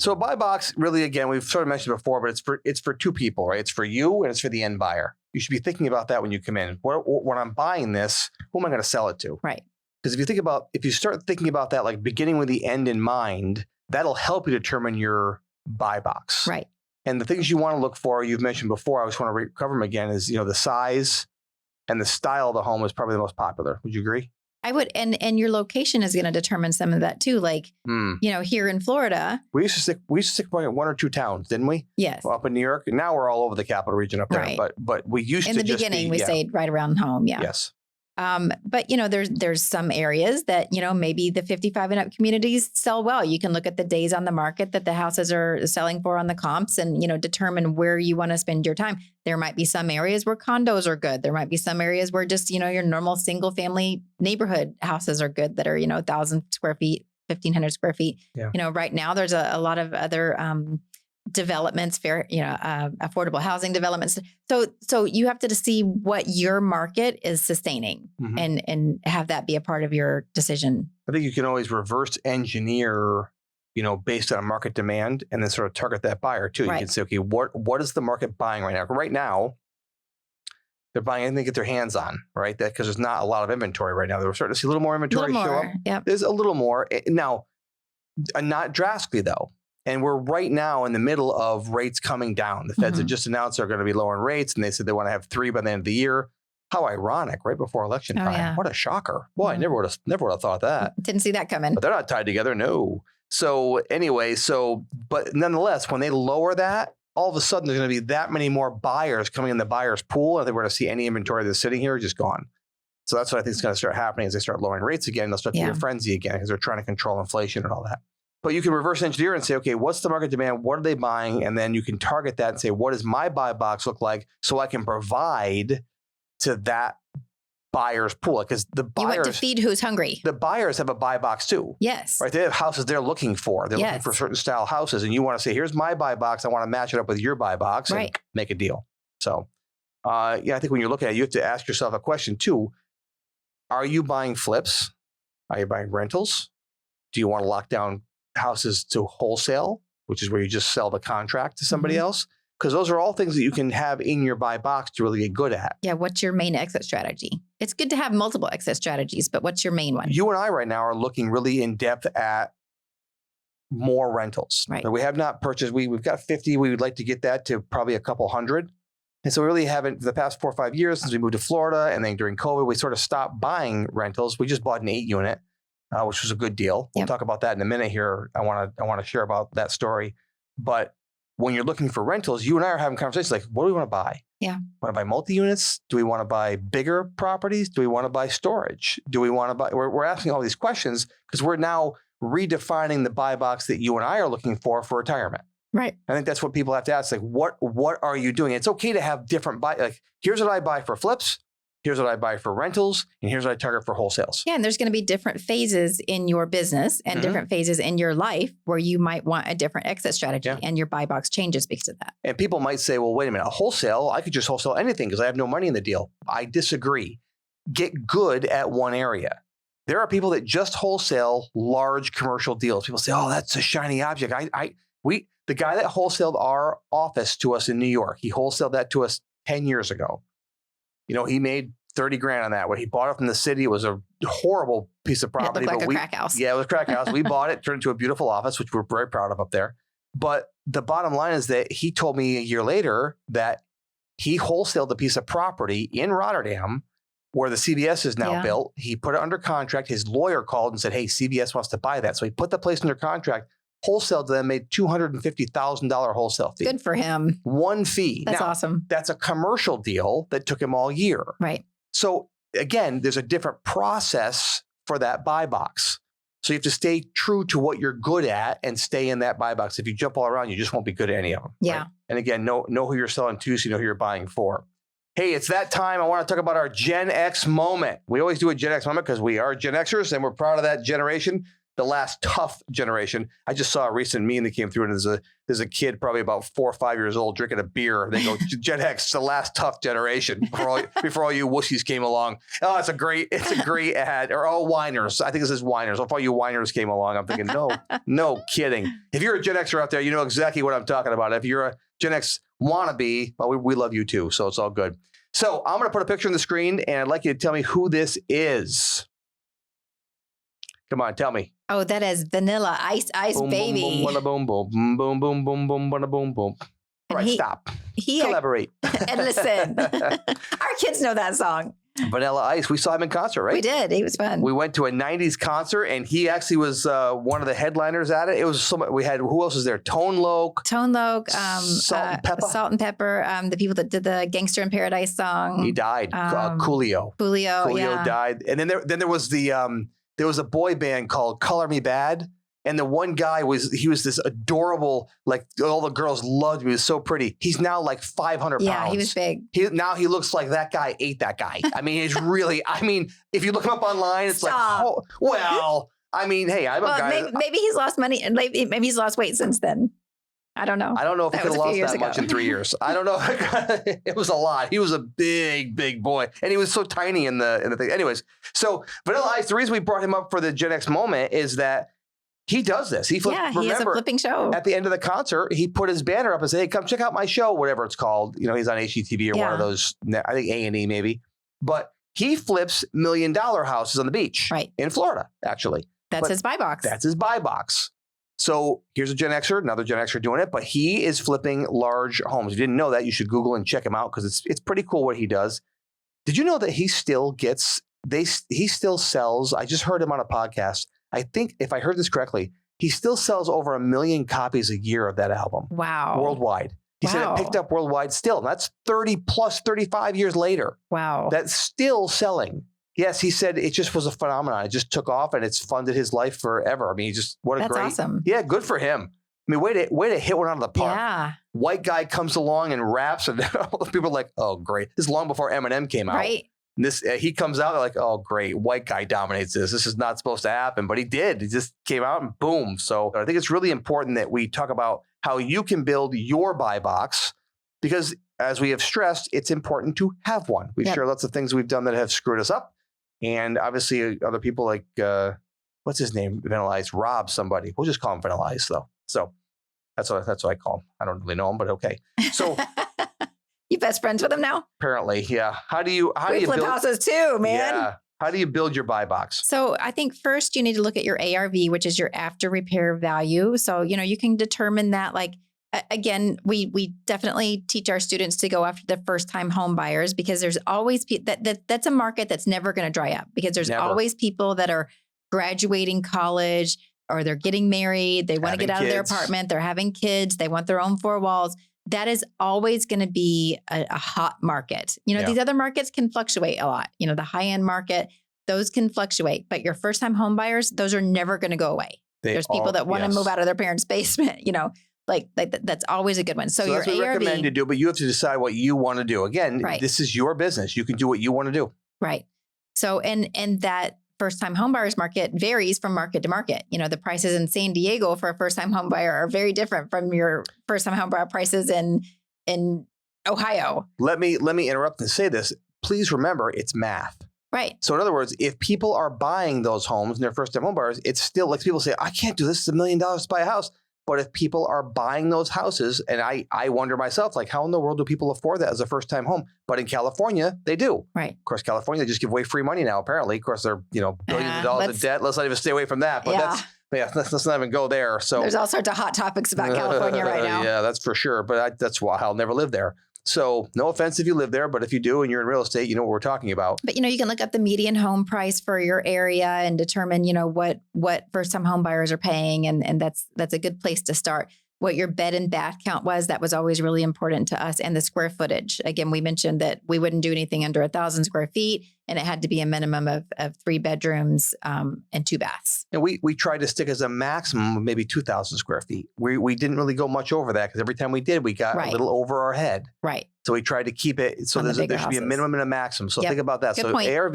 So a buy box, really, again, we've sort of mentioned before, but it's for two people, right? It's for you and it's for the end buyer. You should be thinking about that when you come in. When I'm buying this, who am I going to sell it to? Right. Because if you start thinking about that, like beginning with the end in mind, that'll help you determine your buy box. Right. And the things you want to look for, you've mentioned before, I just want to cover them again, is, the size and the style of the home is probably the most popular. Would you agree? I would, and your location is going to determine some of that too. Like, here in Florida, we used to stick at one or two towns, didn't we? Yes. Well, up in New York. Now we're all over the capital region up there. Right. But we used in to the just beginning, we stayed right around home. Yeah. Yes. But there's some areas that, maybe the 55 and up communities sell well. You can look at the days on the market that the houses are selling for on the comps and, determine where you want to spend your time. There might be some areas where condos are good. There might be some areas where just, your normal single family neighborhood houses are good that are, 1,000 square feet, 1,500 square feet. Yeah. Right now there's a lot of other, developments, affordable housing developments. So you have to see what your market is sustaining and have that be a part of your decision. I think you can always reverse engineer, based on market demand and then sort of target that buyer too. Right. You can say, okay, what is the market buying right now? Right now, they're buying anything they get their hands on, right? Because there's not a lot of inventory right now. We're starting to see a little more inventory show up. Yep. There's a little more. Now, not drastically though. And we're right now in the middle of rates coming down. The Feds have just announced they're going to be lowering rates, and they said they want to have 3 by the end of the year. How ironic, right before election time. Yeah. What a shocker. Boy, I never would have thought that. Didn't see that coming. But they're not tied together, no. So anyway, but nonetheless, when they lower that, all of a sudden there's going to be that many more buyers coming in the buyer's pool. I think we're going to see any inventory that's sitting here just gone. So that's what I think is going to start happening as they start lowering rates again. They'll start to get a frenzy again because they're trying to control inflation and all that. But you can reverse engineer and say, okay, what's the market demand? What are they buying? And then you can target that and say, what does my buy box look like so I can provide to that buyer's pool? Because the buyers, you want to feed who's hungry. The buyers have a buy box too. Yes. Right. They have houses they're looking for. They're looking for certain style houses. And you want to say, here's my buy box. I want to match it up with your buy box and make a deal. So, I think when you're looking at it, you have to ask yourself a question too. Are you buying flips? Are you buying rentals? Do you want to lock down houses to wholesale, which is where you just sell the contract to somebody else? Because those are all things that you can have in your buy box to really get good at. Yeah. What's your main exit strategy? It's good to have multiple exit strategies, but what's your main one? You and I right now are looking really in depth at more rentals. Right. We have not purchased. We've got 50. We would like to get that to probably a couple hundred. And so we really haven't, for the past 4 or 5 years since we moved to Florida, and then during COVID, we sort of stopped buying rentals. We just bought an 8-unit. Which was a good deal. We'll talk about that in a minute here. I want to share about that story. But when you're looking for rentals, you and I are having conversations like, what do we want to buy? Yeah. Want to buy multi-units? Do we want to buy bigger properties? Do we want to buy storage? Do we want to buy? We're asking all these questions because we're now redefining the buy box that you and I are looking for retirement. Right. I think that's what people have to ask. Like, what are you doing? It's okay to have different buy. Like, here's what I buy for flips. Here's what I buy for rentals, and here's what I target for wholesales. Yeah, and there's going to be different phases in your business and different phases in your life where you might want a different exit strategy, and your buy box changes because of that. And people might say, well, wait a minute, a wholesale, I could just wholesale anything because I have no money in the deal. I disagree. Get good at one area. There are people that just wholesale large commercial deals. People say, oh, that's a shiny object. The guy that wholesaled our office to us in New York, he wholesaled that to us 10 years ago. He made 30 grand on that. When he bought it from the city, it was a horrible piece of property. It looked like a crack house. Yeah, it was a crack house. We bought it, turned it into a beautiful office, which we're very proud of up there. But the bottom line is that he told me a year later that he wholesaled a piece of property in Rotterdam where the CVS is now built. He put it under contract. His lawyer called and said, hey, CVS wants to buy that. So he put the place under contract, wholesaled to them, made $250,000 wholesale fee. Good for him. One fee. That's awesome. That's a commercial deal that took him all year. Right. So again, there's a different process for that buy box. So you have to stay true to what you're good at and stay in that buy box. If you jump all around, you just won't be good at any of them. Yeah. Right? And again, know who you're selling to so you know who you're buying for. Hey, it's that time. I want to talk about our Gen X moment. We always do a Gen X moment because we are Gen Xers and we're proud of that generation. the last tough generation. I just saw a recent meme that came through, and there's a kid probably about 4 or 5 years old drinking a beer. They go, Gen X, the last tough generation before all you wussies came along. Oh, it's a great ad. Or all whiners. I think it says whiners. If all you whiners came along, I'm thinking, no kidding. If you're a Gen Xer out there, you know exactly what I'm talking about. If you're a Gen X wannabe, well, we love you too. So it's all good. So I'm going to put a picture on the screen, and I'd like you to tell me who this is. Come on, tell me. Oh, that is Vanilla Ice Boom, Baby. boom, boom, boom, boom, boom, boom, boom, boom, boom, boom, boom. All right, stop. Collaborate. And listen, our kids know that song. Vanilla Ice. We saw him in concert, right? We did. He was fun. We went to a 90s concert, and he actually was one of the headliners at it. It was so much. We had, who else was there? Tone Loc, Salt and Pepper. Salt and Pepper. The people that did the Gangster in Paradise song. He died. Coolio. Coolio yeah. died. And then there was there was a boy band called Color Me Bad. And the one guy was this adorable, like all the girls loved him. He was so pretty. He's now like 500 pounds. Yeah, he was big. Now he looks like that guy ate that guy. I mean, it's really, if you look him up online, it's like, oh, well, I mean, hey, I'm a guy. Maybe he's lost money and maybe he's lost weight since then. I don't know. I don't know if he could have lost that much in 3 years. I don't know. It was a lot. He was a big, big boy. And he was so tiny in the thing. Anyways, so Vanilla Ice, the reason we brought him up for the Gen X moment is that he does this. He has a flipping show. At the end of the concert, he put his banner up and said, hey, come check out my show, whatever it's called. You know, he's on HGTV or one of those, I think A&E maybe. But he flips $1 million houses on the beach in Florida, actually. That's his buy box. That's his buy box. So here's a Gen Xer, another Gen Xer doing it, but he is flipping large homes. If you didn't know that, you should Google and check him out because it's pretty cool what he does. Did you know that he still sells, I just heard him on a podcast, I think if I heard this correctly, he still sells over 1 million copies a year of that album. Wow. Worldwide. He said it picked up worldwide still. That's 35 years later. Wow. That's still selling. Yes, he said it just was a phenomenon. It just took off and it's funded his life forever. I mean, That's awesome. Yeah, good for him. I mean, way to hit one out of the park. Yeah. White guy comes along and raps and people are like, oh, great. This is long before Eminem came out. Right. He comes out, they're like, oh, great. White guy dominates this. This is not supposed to happen. But he did. He just came out and boom. So I think it's really important that we talk about how you can build your buy box because as we have stressed, it's important to have one. We've shared lots of things we've done that have screwed us up. And obviously other people like, what's his name? Vanilla Ice, Rob somebody. We'll just call him Vanilla Ice though. So that's what I call him. I don't really know him, but okay. So you best friends with him now? Apparently, yeah. How do you flip houses too, man? Yeah. How do you build your buy box? So I think first you need to look at your ARV, which is your after repair value. So, you can determine that again, we definitely teach our students to go after the first time home buyers because there's always that's a market that's never going to dry up because there's always people that are graduating college or they're getting married. They want to get out of their apartment. They're having kids. They want their own four walls. That is always going to be a hot market. These other markets can fluctuate a lot. The high-end market, those can fluctuate. But your first-time home buyers, those are never going to go away. There's people that want to move out of their parents' basement, that's always a good one. So your that's what we recommend to do, but you have to decide what you want to do. Again, this is your business. You can do what you want to do. Right. So, and that first-time homebuyers market varies from market to market. The prices in San Diego for a first-time homebuyer are very different from your first-time homebuyer prices in Ohio. Let me interrupt and say this. Please remember, it's math. Right. So in other words, if people are buying those homes and they're first-time homebuyers, it's still like people say, I can't do this. It's $1 million to buy a house. But if people are buying those houses, and I wonder myself, like, how in the world do people afford that as a first-time home? But in California, they do. Right. Of course, California, they just give away free money now, apparently. Of course, they're, billions of dollars in debt. Let's not even stay away from that. But let's not even go there. So there's all sorts of hot topics about California right now. Yeah, that's for sure. But that's why I'll never live there. So no offense if you live there, but if you do and you're in real estate, you know what we're talking about. But, you can look up the median home price for your area and determine, what first-time home buyers are paying. And that's a good place to start. What your bed and bath count was, that was always really important to us, and the square footage. Again, we mentioned that we wouldn't do anything under 1,000 square feet, and it had to be a minimum of 3 bedrooms and 2 baths. And we tried to stick as a maximum of maybe 2,000 square feet. We didn't really go much over that because every time we did, we got a little over our head. Right. So we tried to keep it. So there should be a minimum and a maximum. So think about that. Good so point. ARV,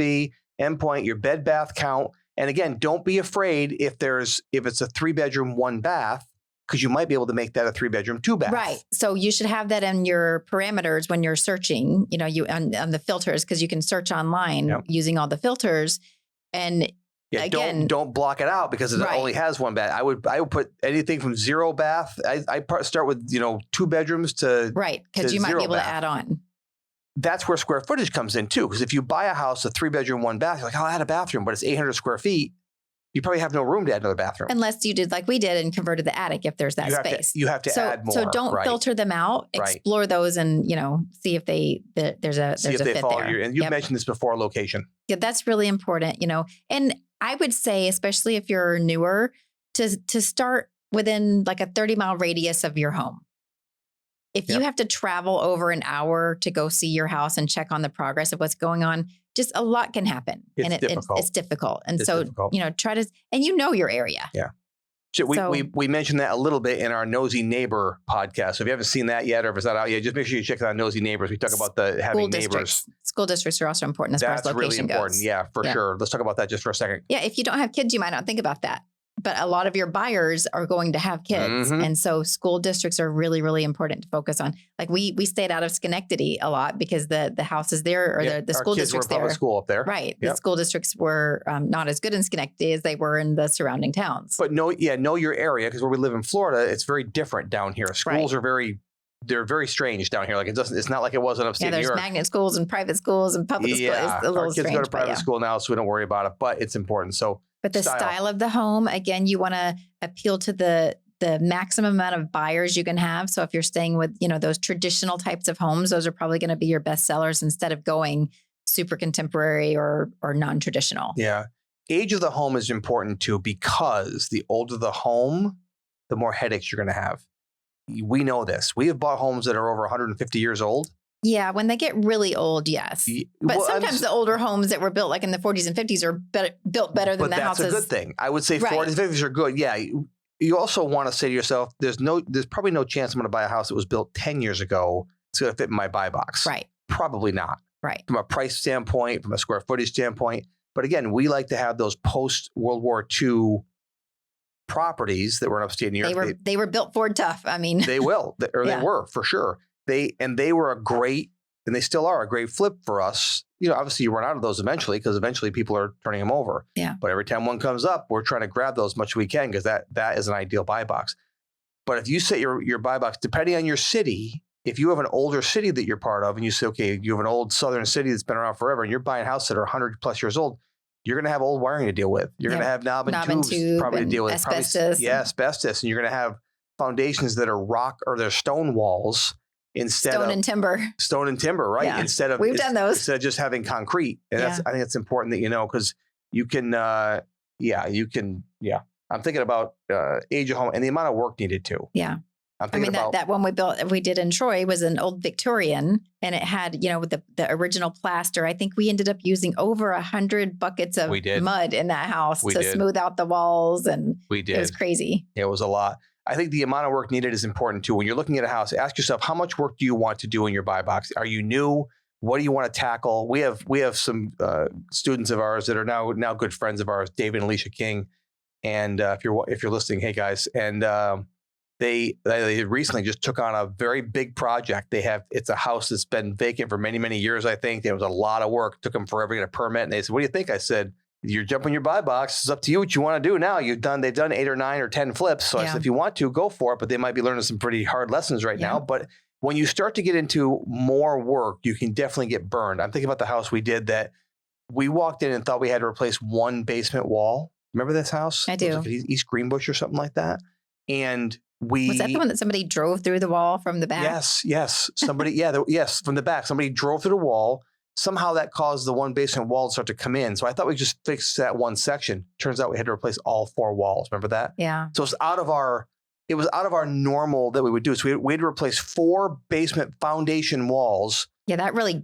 endpoint, your bed bath count. And again, don't be afraid if it's a 3-bedroom, 1-bath, because you might be able to make that a 3-bedroom, 2-bath. Right. So you should have that in your parameters when you're searching, you on the filters, because you can search online using all the filters. And again, don't block it out because it only has 1 bath. I would put anything from 0 bath. I start with 2 bedrooms to because you might be able to add on. That's where square footage comes in too. Because if you buy a house, a 3-bedroom, 1-bath, you're like, I'll add a bathroom, but it's 800 square feet. You probably have no room to add another bathroom. Unless you did like we did and converted the attic if there's that space. You have to add more. So don't filter them out. Explore those and, see if there's a fit there. And you've mentioned this before, location. Yeah, that's really important, And I would say, especially if you're newer, to start within like a 30-mile radius of your home. If you have to travel over an hour to go see your house and check on the progress of what's going on, just a lot can happen. It's difficult. And try to, and your area. Yeah. We mentioned that a little bit in our Nosy Neighbor podcast. So if you haven't seen that yet, or if it's not out yet, just make sure you check out Nosy Neighbors. We talk about having neighbors. School districts are also important as far as location goes. That's really important. Yeah, for sure. Let's talk about that just for a second. Yeah. If you don't have kids, you might not think about that. But a lot of your buyers are going to have kids. Mm-hmm. And so school districts are really, really important to focus on. Like we stayed out of Schenectady a lot because the houses there or the school districts there. Our kids were public school up there. Right. Yep. The school districts were not as good in Schenectady as they were in the surrounding towns. But know your area, because where we live in Florida, it's very different down here. Schools are they're very strange down here. Like it's not like it was in upstate New York. There's magnet schools and private schools and public schools. It's a little our kids strange, go to private school now, so we don't worry about it, but it's important. So but the style of the home, again, you want to appeal to the maximum amount of buyers you can have. So if you're staying with, those traditional types of homes, those are probably going to be your best sellers instead of going super contemporary or non-traditional. Yeah. Age of the home is important too, because the older the home, the more headaches you're going to have. We know this. We have bought homes that are over 150 years old. Yeah, when they get really old, yes. But sometimes the older homes that were built like in the 40s and 50s are built better than the houses. But that's a good thing. I would say 40s and 50s are good. Yeah. You also want to say to yourself, there's probably no chance I'm going to buy a house that was built 10 years ago. It's going to fit in my buy box. Right. Probably not. Right. From a price standpoint, from a square footage standpoint. But again, we like to have those post-World War II properties that were in upstate New York. They were built Ford tough. I mean, they were for sure. They were a great, and they still are a great flip for us. Obviously you run out of those eventually because eventually people are turning them over. Yeah. But every time one comes up, we're trying to grab those as much as we can because that is an ideal buy box. But if you set your buy box, depending on your city, if you have an older city that you're part of and you say, okay, you have an old southern city that's been around forever and you're buying houses that are 100 plus years old, you're going to have old wiring to deal with. You're going to have knob and tubes probably to deal with. Asbestos. Asbestos. And you're going to have foundations that are rock or they're stone walls instead stone and timber, right? Yeah. We've done those. Instead of just having concrete. And I think it's important that because you can, I'm thinking about age of home and the amount of work needed too. Yeah. That one we did in Troy was an old Victorian, and it had, with the original plaster. I think we ended up using over 100 buckets of mud in that house to smooth out the walls. And it was crazy. It was a lot. I think the amount of work needed is important too. When you're looking at a house, ask yourself, how much work do you want to do in your buy box? Are you new? What do you want to tackle? We have some students of ours that are now good friends of ours, David and Alicia King. And if you're listening, hey guys, and they recently just took on a very big project. It's a house that's been vacant for many, many years, I think. There was a lot of work. It took them forever to get a permit. And they said, what do you think? I said, you're jumping your buy box. It's up to you what you want to do now. They've done 8 or 9 or 10 flips. So I said, if you want to, go for it. But they might be learning some pretty hard lessons right now. But when you start to get into more work, you can definitely get burned. I'm thinking about the house we did that we walked in and thought we had to replace one basement wall. Remember this house? I do. It was like East Greenbush or something like that. And was that the one that somebody drove through the wall from the back? Yes. Somebody, from the back. Somebody drove through the wall. Somehow that caused the one basement wall to start to come in. So I thought we just fixed that one section. Turns out we had to replace all 4 walls. Remember that? Yeah. So it was out of our normal that we would do. So we had to replace 4 basement foundation walls. Yeah, that really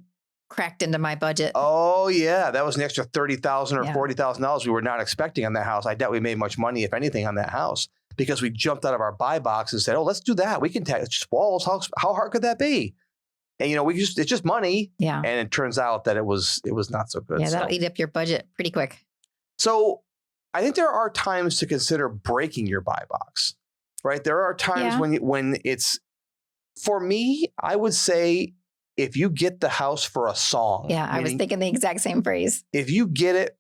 cracked into my budget. Oh yeah, that was an extra $30,000 or $40,000 we were not expecting on that house. I doubt we made much money, if anything, on that house because we jumped out of our buy box and said, "Oh, let's do that. We can it's just walls. How hard could that be?" And it's just money. Yeah. And it turns out that it was not so good. Yeah, that'll eat up your budget pretty quick. So I think there are times to consider breaking your buy box, right? There are times when it's, for me, I would say if you get the house for a song. Yeah, I was thinking the exact same phrase. If you get it,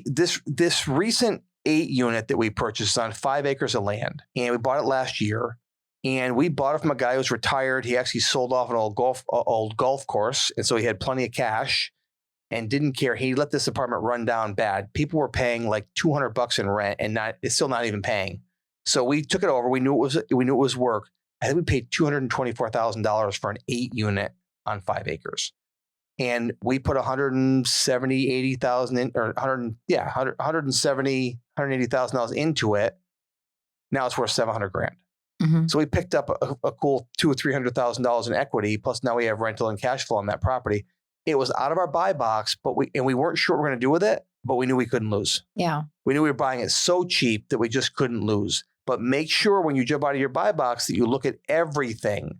this recent 8 unit that we purchased on 5 acres of land, and we bought it last year, and we bought it from a guy who's retired. He actually sold off an old golf course, and so he had plenty of cash and didn't care. He let this apartment run down bad. People were paying like $200 in rent, and it's still not even paying. So we took it over. We knew it was work. I think we paid $224,000 for an 8 unit on 5 acres. And we put $180,000 $180,000 into it. Now it's worth $700,000. Mm-hmm. So we picked up a cool $200,000 or $300,000 in equity. Plus now we have rental and cash flow on that property. It was out of our buy box, but we weren't sure what we were going to do with it, but we knew we couldn't lose. Yeah. We knew we were buying it so cheap that we just couldn't lose. But make sure when you jump out of your buy box that you look at everything.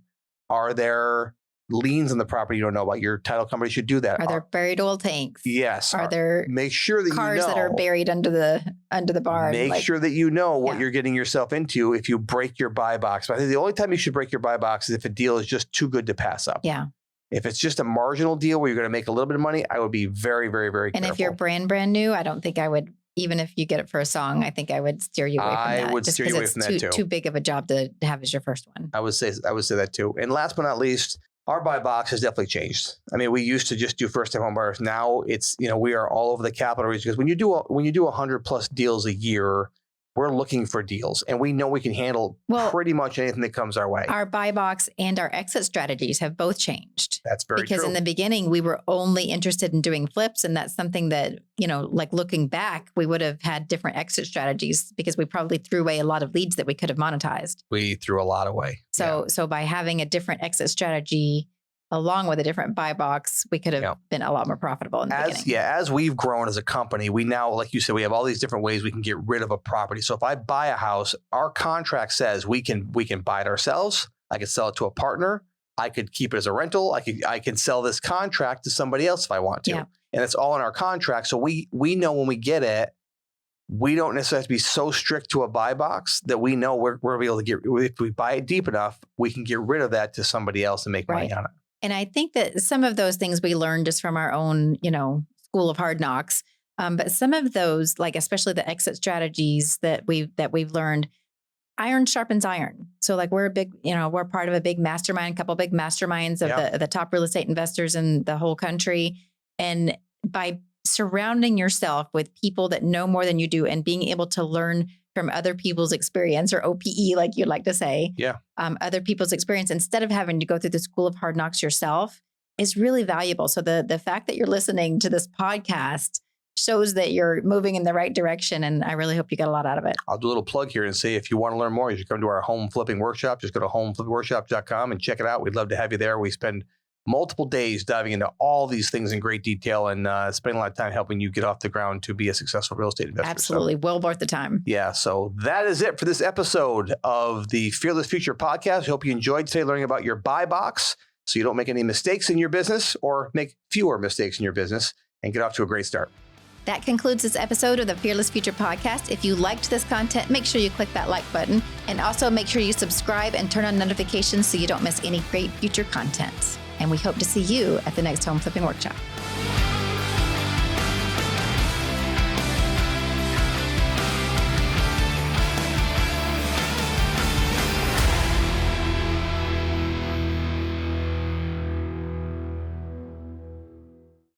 Are there liens on the property you don't know about? Your title company should do that. Are there buried oil tanks? Yes. Are there make sure that cars that are buried under the barn? Make sure that you know what you're getting yourself into if you break your buy box. But I think the only time you should break your buy box is if a deal is just too good to pass up. Yeah. If it's just a marginal deal where you're going to make a little bit of money, I would be very, very, very careful. And if you're brand new, I don't think I would, even if you get it for a song, I think I would steer you away from that. I would steer you away from that too. Too big of a job to have as your first one. I would say that too. And last but not least, our buy box has definitely changed. I mean, we used to just do first-time home buyers. Now it's, we are all over the capital region, because when you do 100+ deals a year, we're looking for deals, and we know we can handle pretty much anything that comes our way. Our buy box and our exit strategies have both changed. That's very true. Because in the beginning, we were only interested in doing flips, and that's something that, like looking back, we would have had different exit strategies because we probably threw away a lot of leads that we could have monetized. We threw a lot away. So by having a different exit strategy along with a different buy box, we could have been a lot more profitable in the beginning. Yeah, as we've grown as a company, we now, like you said, we have all these different ways we can get rid of a property. So if I buy a house, our contract says we can buy it ourselves. I could sell it to a partner. I could keep it as a rental. I can sell this contract to somebody else if I want to. Yeah. And it's all in our contract. So we know when we get it, we don't necessarily have to be so strict to a buy box that we know we're able to get, if we buy it deep enough, we can get rid of that to somebody else and make money on it. And I think that some of those things we learned just from our own, school of hard knocks. But some of those, like especially the exit strategies that we've learned, iron sharpens iron. So like we're we're part of a big mastermind, a couple of big masterminds of the top real estate investors in the whole country. And by surrounding yourself with people that know more than you do and being able to learn from other people's experience, or OPE, like you'd like to say, other people's experience, instead of having to go through the school of hard knocks yourself, is really valuable. So the fact that you're listening to this podcast shows that you're moving in the right direction. And I really hope you got a lot out of it. I'll do a little plug here and say, if you want to learn more, you should come to our home flipping workshop. Just go to homeflippingworkshop.com and check it out. We'd love to have you there. We spend multiple days diving into all these things in great detail and spending a lot of time helping you get off the ground to be a successful real estate investor. Absolutely. Well worth the time. Yeah. So that is it for this episode of the Fearless Future podcast. I hope you enjoyed today learning about your buy box so you don't make any mistakes in your business, or make fewer mistakes in your business, and get off to a great start. That concludes this episode of the Fearless Future podcast. If you liked this content, make sure you click that like button, and also make sure you subscribe and turn on notifications so you don't miss any great future content. And we hope to see you at the next Home Flipping Workshop.